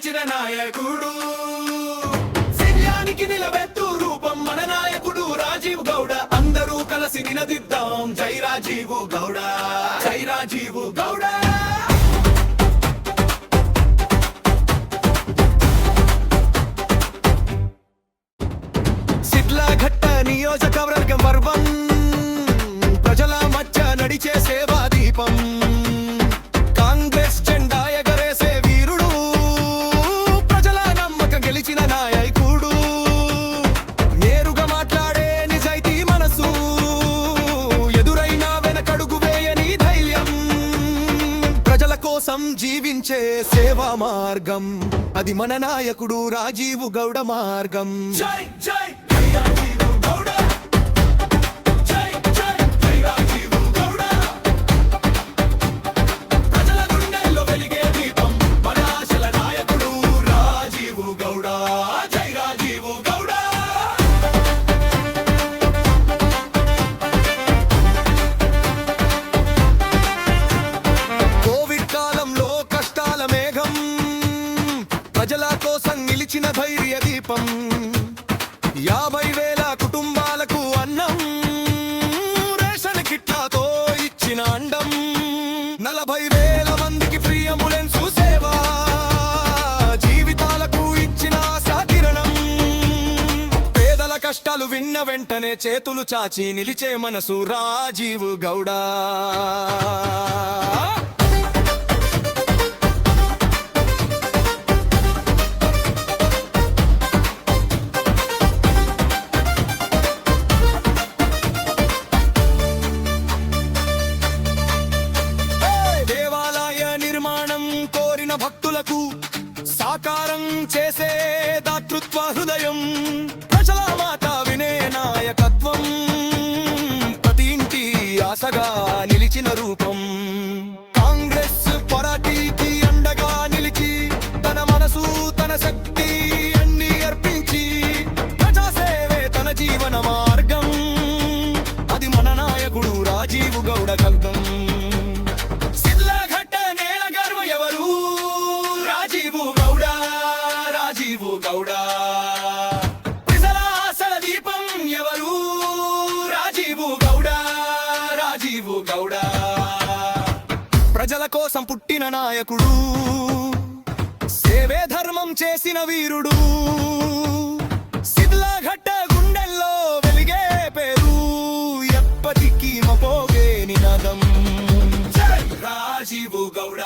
నిలిచిన నాయకుడు, సైన్యానికి నిలబెత్తు రూపం మన నాయకుడు రాజీవ్ గౌడ. అందరూ కలిసి నినదిద్దాం జై రాజీవ్ గౌడ, జై రాజీవ్ గౌడ. సిద్లఘట్ట నియోజకవర్గం పర్వం, ప్రజల మధ్య నడిచే సేవా దీపం. కాంగ్రెస్ జెండా ఎగరేసే వీరుడు, ప్రజల నమ్మకం గెలిచిన నాయకుడు. నేరుగా మాట్లాడే నిజాయితీ మనసు, ఎదురైనా వెనకడుగు వేయని ధైర్యం. ప్రజల కోసం జీవించే సేవా మార్గం, అది మన నాయకుడు రాజీవ్ గౌడ మార్గం. జై జై ప్రజల కోసం నిలిచిన ధైర్య దీపం. 50,000 కుటుంబాలకు అన్నం, రేషన్ కిట్లతో ఇచ్చిన అండం. 40,000 మందికి ఫ్రీ అంబులెన్స్ సేవ, జీవితాలకు ఇచ్చిన ఆశాకిరణం. పేదల కష్టాలు విన్న వెంటనే చేతులు చాచి నిలిచే మనసు రాజీవ్ గౌడ. భక్తులకు సాకారం చేసే దాతృత్వ హృదయం, ప్రజల మాట వినే నాయకత్వం. ప్రతి ఇంటి ఆశగా నిలిచిన రూపం. కాంగ్రెస్ పోరాటికి అండగా నిలిచి, తన మనసు తన శక్తి అన్ని అర్పించి, ప్రజాసేవే తన జీవన మార్గం. అది మన నాయకుడు రాజీవ్ గౌడ గల్గం. గౌడ ప్రజల ఆశల దీపం ఎవరు రాజీవ్ గౌడ, రాజీవ్ గౌడ. ప్రజల కోసం పుట్టిన నాయకుడు, సేవే ధర్మం చేసిన వీరుడు. సిద్లఘట్ట గుండెల్లో వెలిగే పేరు, ఎప్పటికీ మపోగే నినాదం. జై రాజీవ్ గౌడ.